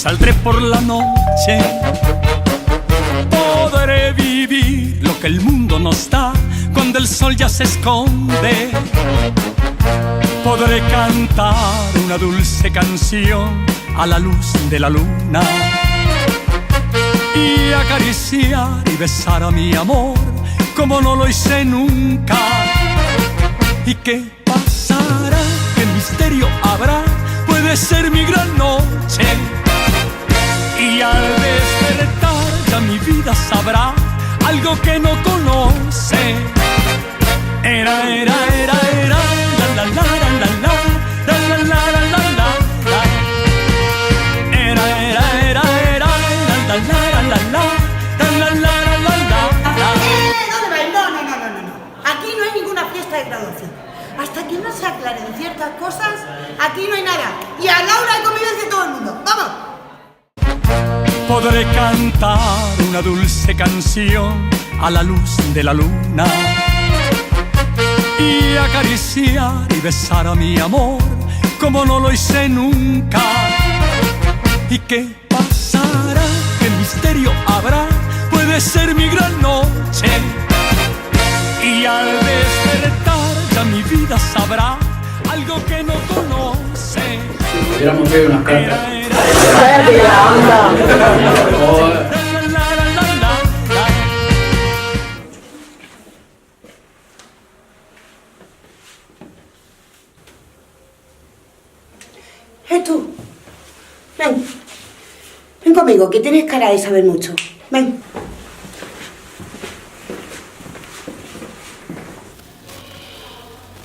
saldré por la noche. Podré vivir lo que el mundo nos da cuando el sol ya se esconde. Podré cantar una dulce canción a la luz de la luna y acariciar y besar a mi amor como no lo hice nunca. ¿Y qué pasará? ¿Qué misterio habrá? Puede ser mi gran noche. Y al despertar ya mi vida sabrá algo que no conoce. Era, la la la la la la, la la la la la la. Era, la la la la la, la la la la la. ¿Dónde vais? No. Aquí no hay ninguna fiesta de graduación. Hasta que no se aclaren ciertas cosas, aquí no hay nada. Y a Laura hay convivencia de todo el mundo. ¡Vamos! Podré cantar una dulce canción a la luz de la luna y acariciar y besar a mi amor como no lo hice nunca. ¿Y qué pasará? ¿Qué misterio habrá? Puede ser mi gran noche. Y al despertar ya mi vida sabrá algo que no conoce. Si pudiéramos ver unas cartas. ¡Cállate la onda! Tú, ven. Ven conmigo, que tienes cara de saber mucho. Ven.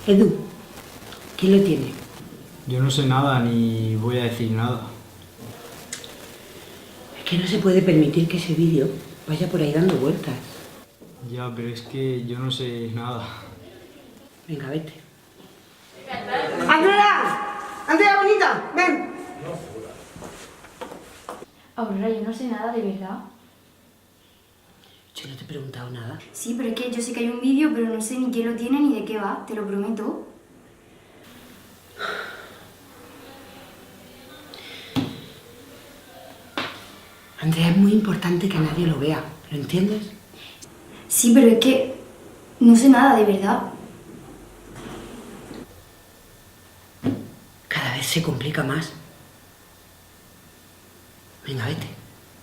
Edu, ¿quién lo tiene? Yo no sé nada ni voy a decir nada. Es que no se puede permitir que ese vídeo vaya por ahí dando vueltas. Ya, pero es que yo no sé nada. Venga, vete. ¡Andrea! ¡Andrea, bonita! ¡Ven! Aurora, yo no sé nada, de verdad. Yo no te he preguntado nada. Sí, pero es que yo sé que hay un vídeo, pero no sé ni quién lo tiene ni de qué va, te lo prometo. Andrea, es muy importante que nadie lo vea, ¿lo entiendes? Sí, pero es que no sé nada, de verdad. Cada vez se complica más. Venga, vete.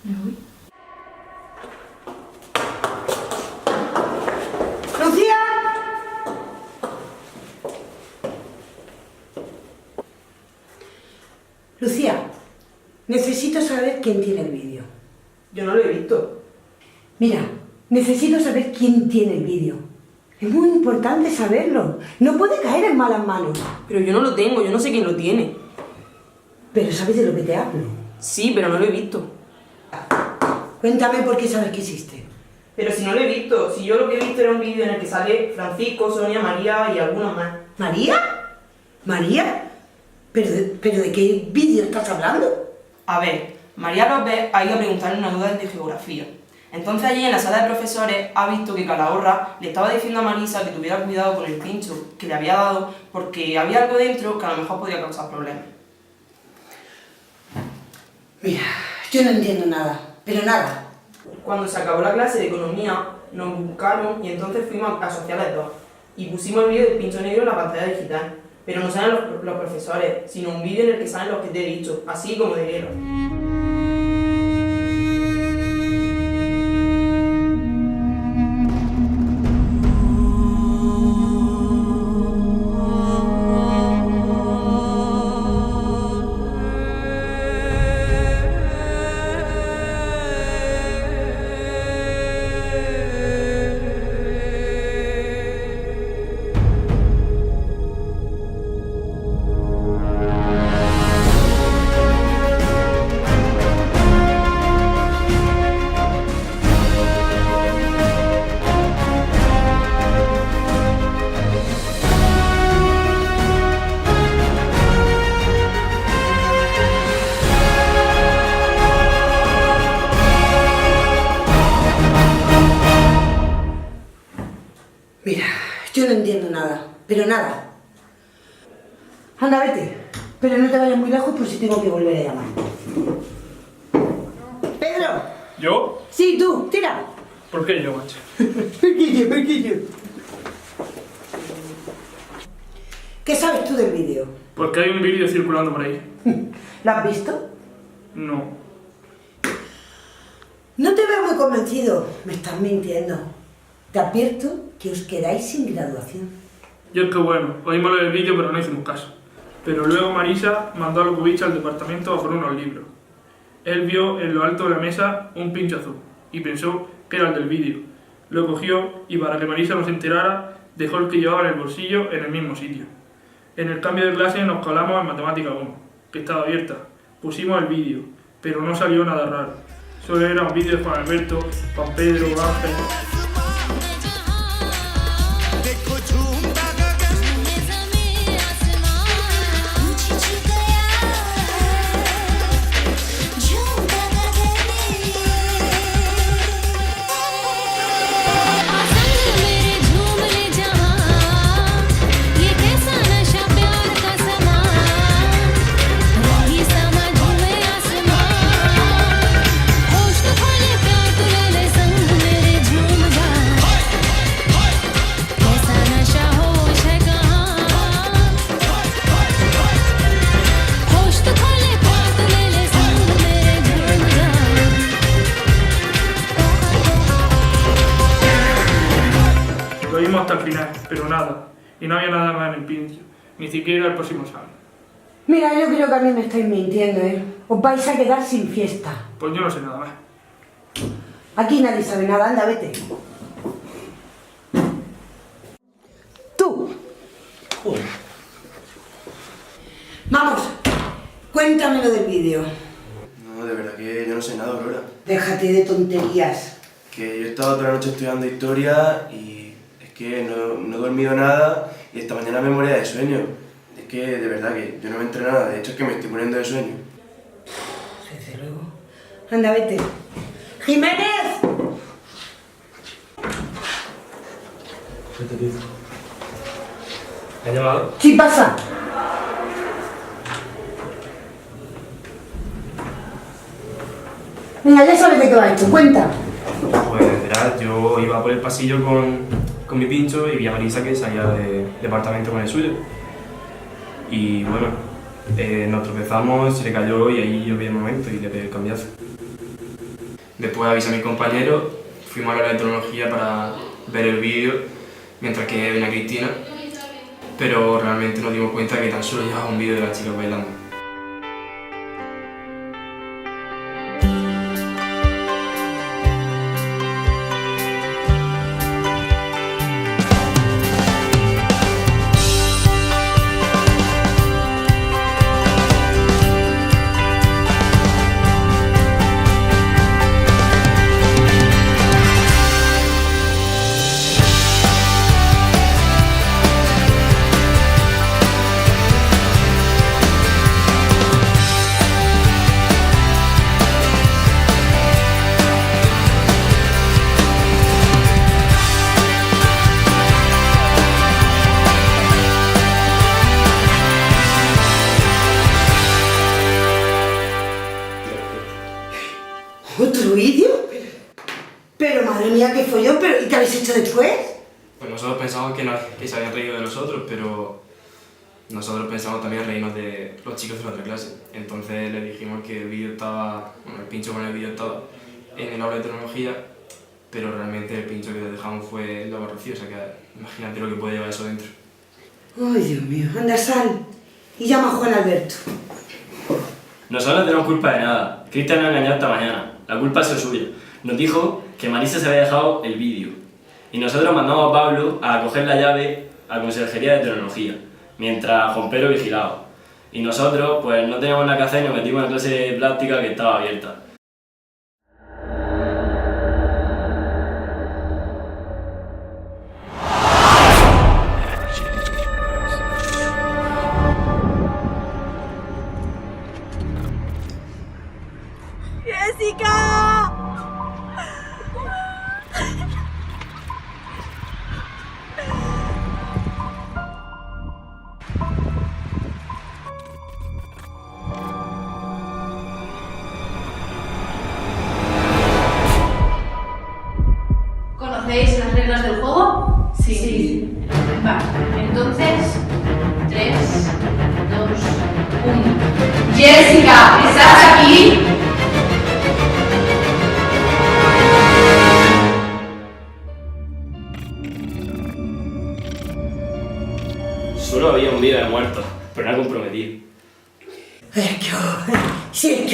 Me voy. ¡Lucía! Lucía, necesito saber quién tiene el vídeo. Yo no lo he visto. Mira, necesito saber quién tiene el vídeo. Es muy importante saberlo. No puede caer en malas manos. Pero yo no lo tengo, yo no sé quién lo tiene. Pero ¿sabes de lo que te hablo? Sí, pero no lo he visto. Cuéntame por qué sabes que existe. Pero si no lo he visto, si yo lo que he visto era un vídeo en el que sale Francisco, Sonia, María y algunos más. ¿María? ¿María? ¿Pero de qué vídeo estás hablando? A ver, María López ha ido a preguntarle una duda de geografía. Entonces allí en la sala de profesores ha visto que Calahorra le estaba diciendo a Marisa que tuviera cuidado con el pincho que le había dado porque había algo dentro que a lo mejor podía causar problemas. Mira, yo no entiendo nada, pero nada. Cuando se acabó la clase de economía, nos buscaron y entonces fuimos a Sociales 2 y pusimos el vídeo del pincho negro en la pantalla digital. Pero no salen los profesores, sino un vídeo en el que salen los que te he dicho, así como de guerra. Mira, yo no entiendo nada, pero nada. Anda, vete. Pero no te vayas muy lejos por si tengo que volver a llamar. ¿Yo? Sí, tú, tira. ¿Por qué yo, macho? Pequeño. ¿Qué sabes tú del vídeo? Porque hay un vídeo circulando por ahí. ¿Lo has visto? No. No te veo muy convencido. Me estás mintiendo. Te advierto que os quedáis sin graduación. Yo es que bueno, oímos lo del vídeo pero no hicimos caso. Pero luego Marisa mandó a Lukubich al departamento a por unos libros. Él vio en lo alto de la mesa un pincho azul y pensó que era el del vídeo. Lo cogió y para que Marisa no se enterara, dejó el que llevaba en el bolsillo en el mismo sitio. En el cambio de clase nos colamos en Matemática 1, que estaba abierta. Pusimos el vídeo, pero no salió nada raro. Solo era un vídeo de Juan Alberto, Juan Pedro, Ángel... Lo vimos hasta el final, pero nada. Y no había nada más en el pincho, ni siquiera el próximo examen. Mira, yo creo que a mí me estáis mintiendo, ¿eh? Os vais a quedar sin fiesta. Pues yo no sé nada más. Aquí nadie sabe nada, anda, vete. Tú. Vamos, cuéntame lo del vídeo. No, de verdad que yo no sé nada, Aurora. Déjate de tonterías. Que yo he estado toda la noche estudiando historia y es que no he dormido nada y esta mañana me moría de sueño. Es que de verdad que yo no me entré nada, de hecho es que me estoy muriendo de sueño. Desde luego. Anda, vete. ¡Jiménez! ¿Qué te dice? ¿Me has llamado? Sí, pasa. Venga, ya sabes de qué va esto, cuenta. Pues verás, yo iba por el pasillo con mi pincho y vi a Marisa que salía de departamento con el suyo. Y bueno, nos tropezamos, se le cayó y ahí yo vi el momento y le pegué el cambiazo. Después avisé a mis compañeros, fuimos a la hora de tecnología para ver el vídeo mientras que venía Cristina, pero realmente nos dimos cuenta que tan solo llevaba un vídeo de las chicas bailando. ¿Otro vídeo? Pero madre mía, ¿qué follón? ¿Y qué habéis hecho después? Pues nosotros pensamos que se habían reído de nosotros, pero nosotros pensamos también reírnos de los chicos de la otra clase. Entonces les dijimos que el vídeo estaba, bueno, el pincho con el vídeo estaba en el aula de tecnología, pero realmente el pincho que les dejamos fue lo aborrecido, o sea que imagínate lo que puede llevar eso dentro. Ay, Dios mío, anda, sal. Y llama a Juan Alberto. Nosotros no tenemos culpa de nada. Cristian nos ha engañado esta mañana. La culpa es suya. Nos dijo que Marisa se había dejado el vídeo. Y nosotros mandamos a Pablo a coger la llave a la Consejería de Tecnología, mientras Juan Pedro vigilaba. Y nosotros, pues no teníamos nada que hacer y nos metimos en la clase de plástica que estaba abierta.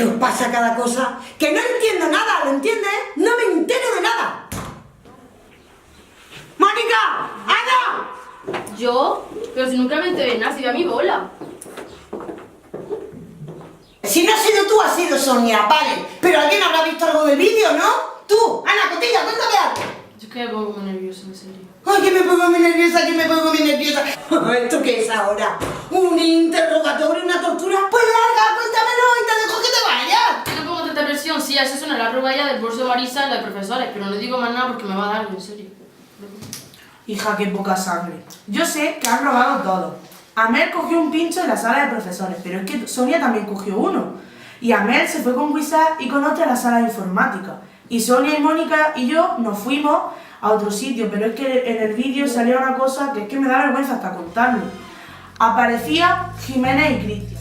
qué os pasa cada cosa? ¡Que no entiendo nada! ¿Lo entiendes? ¡No me entero de nada! ¡Mónica! ¡Ana! ¿Yo? Pero si nunca me enteré de nada, si voy a mi bola. Si no has sido tú, ha sido Sonia, vale. Pero alguien habrá visto algo del vídeo, ¿no? Tú, Ana, Cotilla, cuéntame algo. Yo es que me pongo muy nerviosa, en serio. Ay, que me pongo muy nerviosa, que me pongo muy nerviosa. ¿Esto qué es ahora? ¿Un interrogatorio, una tortura? Pues larga, cuéntamelo y te dejo que te vayas. Yo no pongo tanta presión, sí, eso suena la prueba ya del bolso de Marisa y la de profesores, pero no digo más nada porque me va a dar algo, en serio. Hija, qué poca sangre. Yo sé que han robado todo. Amel cogió un pincho en la sala de profesores, pero es que Sonia también cogió uno. Y Amel se fue con Wizard y con otra a la sala de informática. Y Sonia y Mónica y yo nos fuimos a otro sitio, pero es que en el vídeo salía una cosa que es que me da vergüenza hasta contarlo. Aparecía Jimena y Cristian.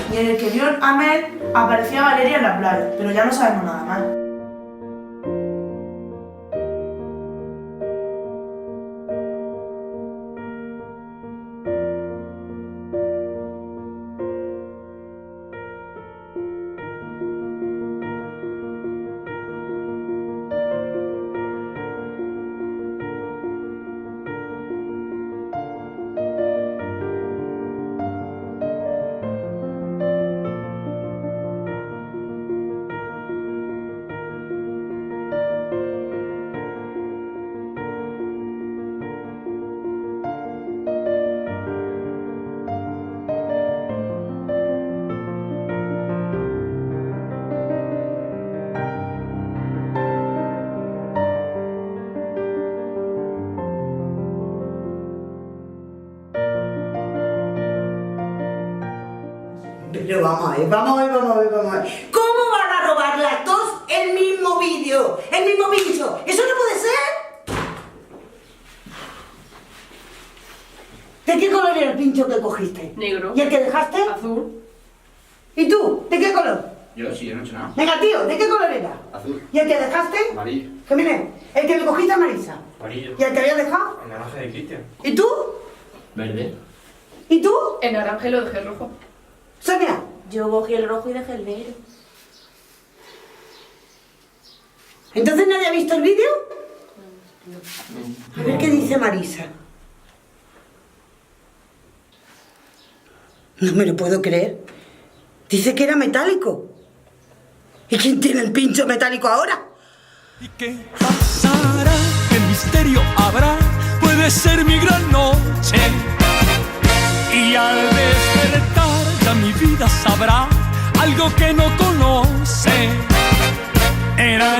Y en el que vio Amel aparecía Valeria en la playa, pero ya no sabemos nada más. Pero vamos a ver. ¿Cómo van a robar las dos el mismo vídeo? El mismo pincho. ¿Eso no puede ser? ¿De qué color era el pincho que cogiste? Negro. ¿Y el que dejaste? Azul. ¿Y tú? ¿De qué color? Yo sí, yo no he hecho nada. Venga, tío, ¿de qué color era? Azul. ¿Y el que dejaste? Amarillo. Gemine, el que me cogiste a Marisa. Amarillo. ¿Y el que habías dejado? El naranja de Cristian. ¿Y tú? Verde. ¿Y tú? El naranja y lo dejé rojo. Sonia. Yo cogí el rojo y dejé el negro. ¿Entonces nadie ha visto el vídeo? A ver qué dice Marisa. No me lo puedo creer. Dice que era metálico. ¿Y quién tiene el pincho metálico ahora? ¿Y qué pasará? ¿Qué misterio habrá? Puede ser mi gran noche. Y al despertar ya mi vida sabrá algo que no conoce. Era